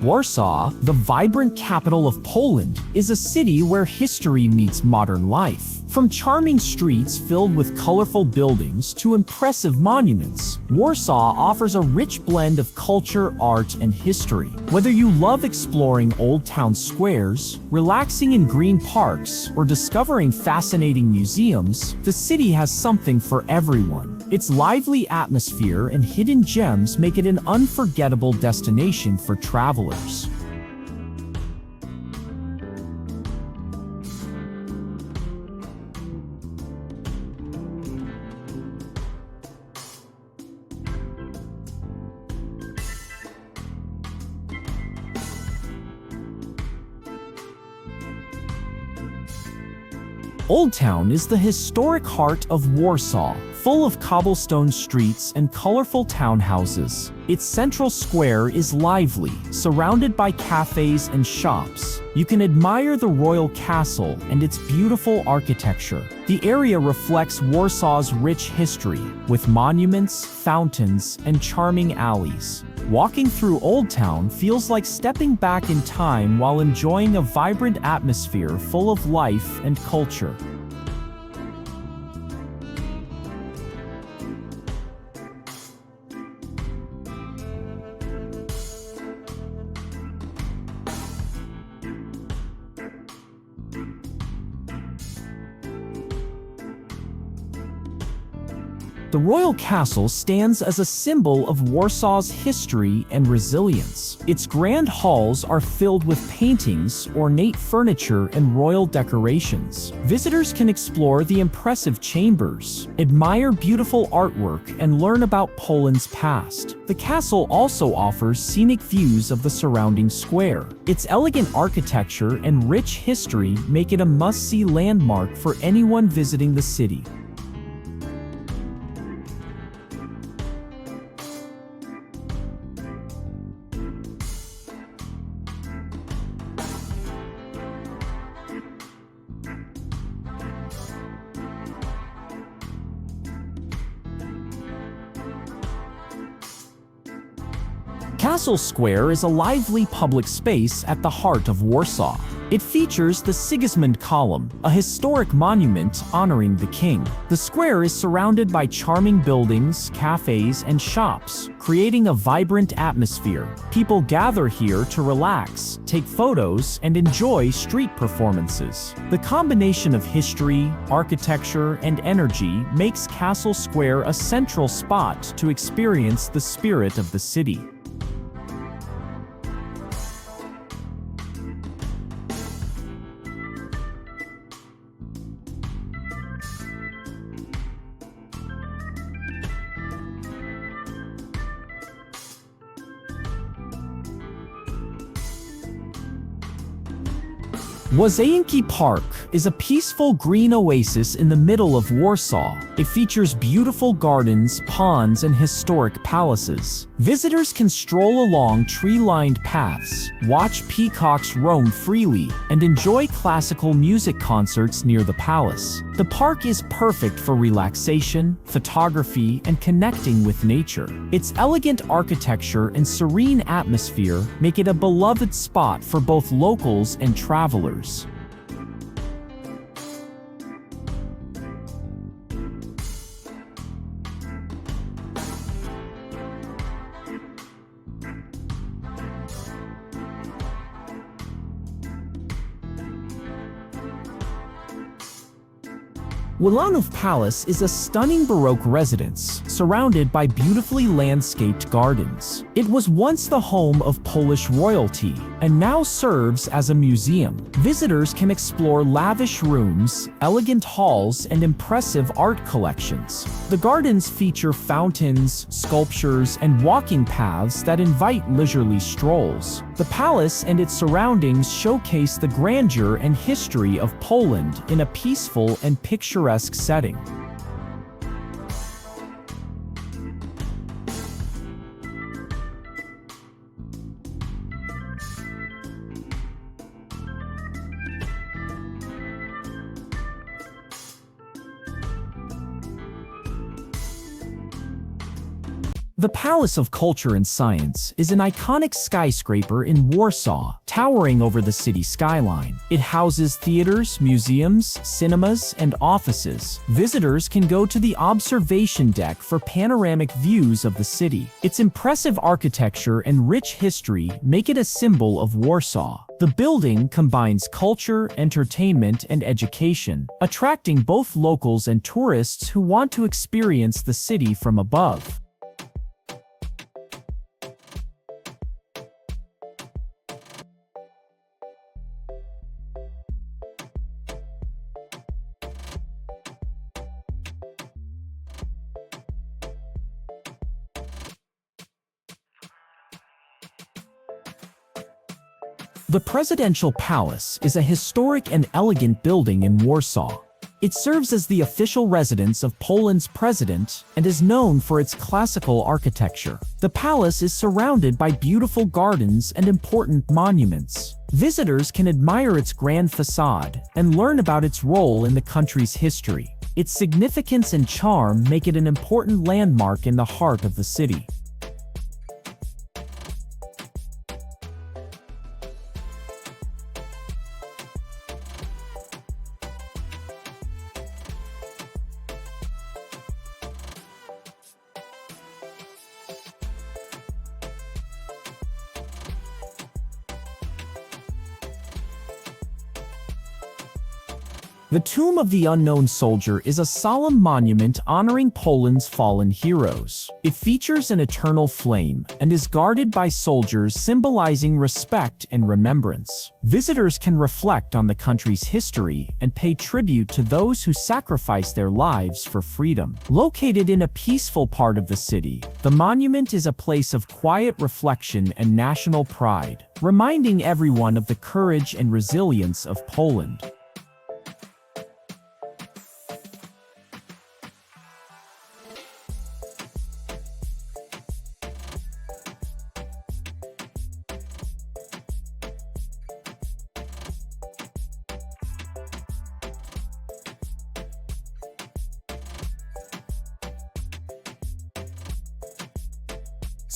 Warsaw, the vibrant capital of Poland, is a city where history meets modern life. From charming streets filled with colorful buildings to impressive monuments, Warsaw offers a rich blend of culture, art, and history. Whether you love exploring old town squares, relaxing in green parks, or discovering fascinating museums, the city has something for everyone. Its lively atmosphere and hidden gems make it an unforgettable destination for travelers. Old Town is the historic heart of Warsaw, full of cobblestone streets and colorful townhouses. Its central square is lively, surrounded by cafes and shops. You can admire the royal castle and its beautiful architecture. The area reflects Warsaw's rich history, with monuments, fountains, and charming alleys. Walking through Old Town feels like stepping back in time while enjoying a vibrant atmosphere full of life and culture. The royal castle stands as a symbol of Warsaw's history and resilience. Its grand halls are filled with paintings, ornate furniture, and royal decorations. Visitors can explore the impressive chambers, admire beautiful artwork, and learn about Poland's past. The castle also offers scenic views of the surrounding square. Its elegant architecture and rich history make it a must-see landmark for anyone visiting the city. Castle Square is a lively public space at the heart of Warsaw. It features the Sigismund column, a historic monument honoring the king. The square is surrounded by charming buildings, cafes, and shops, creating a vibrant atmosphere. People gather here to relax, take photos, and enjoy street performances. The combination of history, architecture, and energy makes Castle Square a central spot to experience the spirit of the city. Łazienki Park is a peaceful green oasis in the middle of Warsaw. It features beautiful gardens, ponds, and historic palaces. Visitors can stroll along tree-lined paths, watch peacocks roam freely, and enjoy classical music concerts near the palace. The park is perfect for relaxation, photography, and connecting with nature. Its elegant architecture and serene atmosphere make it a beloved spot for both locals and travelers. Wilanów Palace is a stunning Baroque residence, surrounded by beautifully landscaped gardens. It was once the home of Polish royalty, and now serves as a museum. Visitors can explore lavish rooms, elegant halls, and impressive art collections. The gardens feature fountains, sculptures, and walking paths that invite leisurely strolls. The palace and its surroundings showcase the grandeur and history of Poland in a peaceful and picturesque setting. The Palace of Culture and Science is an iconic skyscraper in Warsaw, towering over the city skyline. It houses theaters, museums, cinemas, and offices. Visitors can go to the observation deck for panoramic views of the city. Its impressive architecture and rich history make it a symbol of Warsaw. The building combines culture, entertainment, and education, attracting both locals and tourists who want to experience the city from above. The Presidential Palace is a historic and elegant building in Warsaw. It serves as the official residence of Poland's president and is known for its classical architecture. The palace is surrounded by beautiful gardens and important monuments. Visitors can admire its grand facade and learn about its role in the country's history. Its significance and charm make it an important landmark in the heart of the city. The Tomb of the Unknown Soldier is a solemn monument honoring Poland's fallen heroes. It features an eternal flame and is guarded by soldiers, symbolizing respect and remembrance. Visitors can reflect on the country's history and pay tribute to those who sacrificed their lives for freedom. Located in a peaceful part of the city, the monument is a place of quiet reflection and national pride, reminding everyone of the courage and resilience of Poland.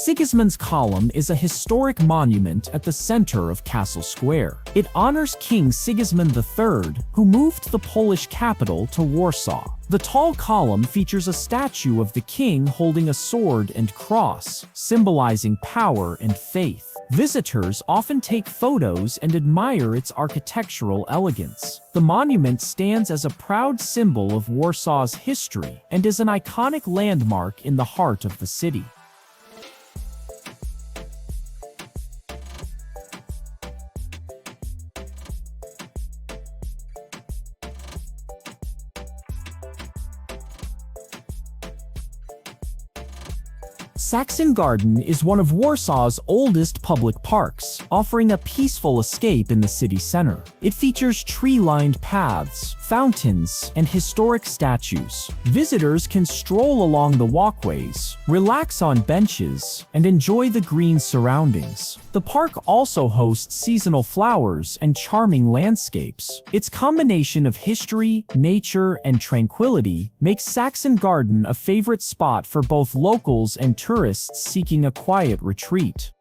Sigismund's Column is a historic monument at the center of Castle Square. It honors King Sigismund III, who moved the Polish capital to Warsaw. The tall column features a statue of the king holding a sword and cross, symbolizing power and faith. Visitors often take photos and admire its architectural elegance. The monument stands as a proud symbol of Warsaw's history and is an iconic landmark in the heart of the city. Saxon Garden is one of Warsaw's oldest public parks, offering a peaceful escape in the city center. It features tree-lined paths, fountains, and historic statues. Visitors can stroll along the walkways, relax on benches, and enjoy the green surroundings. The park also hosts seasonal flowers and charming landscapes. Its combination of history, nature, and tranquility makes Saxon Garden a favorite spot for both locals and tourists seeking a quiet retreat.